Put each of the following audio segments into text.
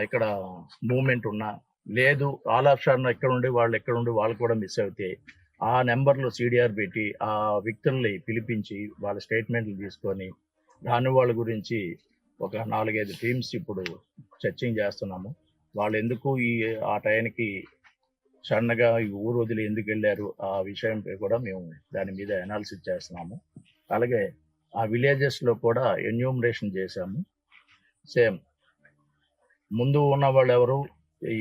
ఇక్కడ మూవ్మెంట్ ఉన్నా లేదు, ఆల్ ఆఫ్ షాన్ ఎక్కడ ఉండి వాళ్ళు కూడా మిస్ అవుతే ఆ నెంబర్లో సిడిఆర్ పెట్టి ఆ వ్యక్తుల్ని పిలిపించి వాళ్ళ స్టేట్మెంట్లు తీసుకొని రాని వాళ్ళ గురించి ఒక 4-5 టీమ్స్ ఇప్పుడు చర్చింగ్ చేస్తున్నాము. వాళ్ళు ఎందుకు ఆ టైంకి సడన్గా ఈ ఊరు వదిలి ఎందుకు వెళ్ళారు ఆ విషయంపై కూడా మేము దాని మీద అనాలిసిస్ చేస్తున్నాము. అలాగే ఆ విలేజెస్లో కూడా ఎన్యూమరేషన్ చేశాము. సేమ్ ముందు ఉన్న వాళ్ళు ఎవరు,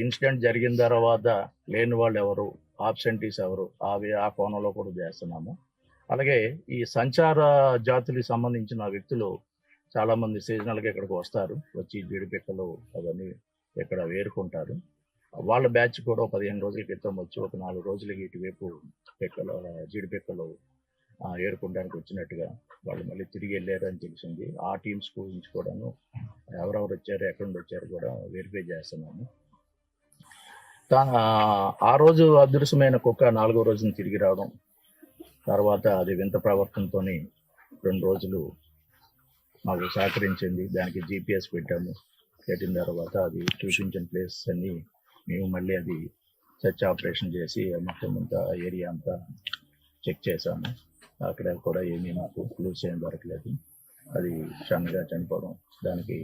ఇన్సిడెంట్ జరిగిన తర్వాత లేని వాళ్ళు ఎవరు, ఆబ్సెంటీస్ ఎవరు, ఆ కోణంలో కూడా చేస్తున్నాము. అలాగే ఈ సంచార జాతులకు సంబంధించిన వ్యక్తులు చాలామంది సీజనల్గా ఇక్కడికి వస్తారు, వచ్చి జీడిపిక్కలు అవన్నీ ఇక్కడ వేరుకుంటారు. వాళ్ళ బ్యాచ్ కూడా 15 రోజుల క్రితం వచ్చి ఒక 4 రోజులకి ఇటువైపు జీడిపిక్కలు ఏరుకోవడానికి వచ్చినట్టుగా వాళ్ళు మళ్ళీ తిరిగి వెళ్ళారు అని తెలిసింది. ఆ టీమ్స్ గురించి కూడాను ఎవరెవరు వచ్చారు, ఎక్కడి నుండి వచ్చారు కూడా వెరిఫై చేస్తున్నాము. ఆ రోజు అదృశ్యమైన కుక్క 4వ రోజున తిరిగి రావడం, తర్వాత అది వింత ప్రవర్తనతో 2 రోజులు మాకు సహకరించింది. దానికి GPS పెట్టాము. పెట్టిన తర్వాత అది చూపించిన ప్లేస్ అన్ని మేము మళ్ళీ అది సెర్చ్ ఆపరేషన్ చేసి మొత్తం అంతా ఏరియా అంతా చెక్ చేశాము. అక్కడ కూడా ఏమీ మాకు క్లూస్ ఏం దొరకలేదు. అది సడన్గా చనిపోవడం, దానికి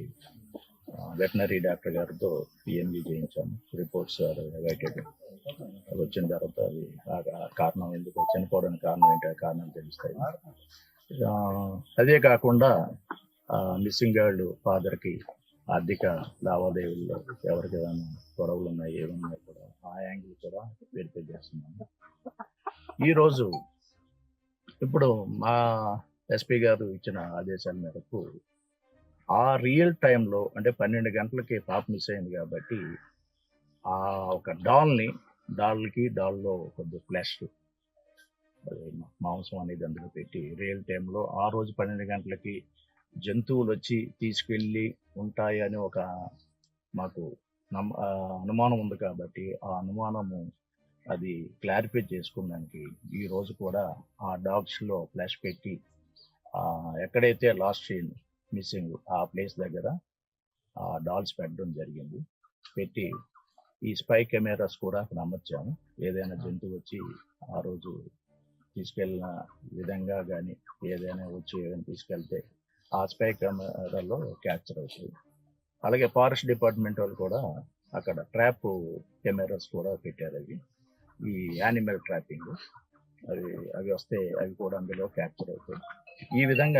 వెటనరీ డాక్టర్ గారితో PMV చేయించాము. Reports awaited. అది వచ్చిన తర్వాత అది కారణం ఎందుకు చనిపోవడానికి కారణం ఏంటి, ఆ కారణాలు తెలుస్తాయి. అదే కాకుండా మిస్సింగ్ గర్ల్ ఫాదర్కి ఆర్థిక లావాదేవీల్లో ఎవరికి గొడవలు ఉన్నాయి, ఏమన్నా కూడా ఆ యాంగిల్ కూడా వెరిఫై చేస్తున్నాము. ఈరోజు ఇప్పుడు మా ఎస్పీ గారు ఇచ్చిన ఆదేశాల మేరకు ఆ రియల్ టైంలో అంటే 12 గంటలకి పాప మిస్ అయింది కాబట్టి ఆ ఒక డాల్లో కొద్దిగా ఫ్లాష్ మాంసం అనేది అందులో పెట్టి రియల్ టైంలో ఆ రోజు 12 గంటలకి జంతువులు వచ్చి తీసుకెళ్ళి ఉంటాయి అని ఒక మాకు అనుమానం ఉంది కాబట్టి ఆ అనుమానము అది క్లారిఫై చేసుకోవడానికి ఈ రోజు కూడా ఆ డాగ్స్లో ఫ్లాష్ పెట్టి ఎక్కడైతే లాస్ట్ సీన్ మిస్సింగ్ ఆ ప్లేస్ దగ్గర ఆ డాల్స్ పెట్టడం జరిగింది. పెట్టి ఈ స్పై కెమెరాస్ కూడా అక్కడ అమర్చాము. ఏదైనా జంతువు వచ్చి ఆ రోజు తీసుకెళ్ళిన విధంగా కానీ ఏదైనా వచ్చి ఏదైనా తీసుకెళ్తే ఆ స్పై కెమెరాలో క్యాప్చర్ అవుతుంది. అలాగే ఫారెస్ట్ డిపార్ట్మెంట్ వాళ్ళు కూడా అక్కడ ట్రాప్ కెమెరాస్ కూడా పెట్టారు. అవి ఈ యానిమల్ ట్రాపింగ్ అవి వస్తే అవి కూడా అందులో క్యాప్చర్ అవుతాయి. ఈ విధంగా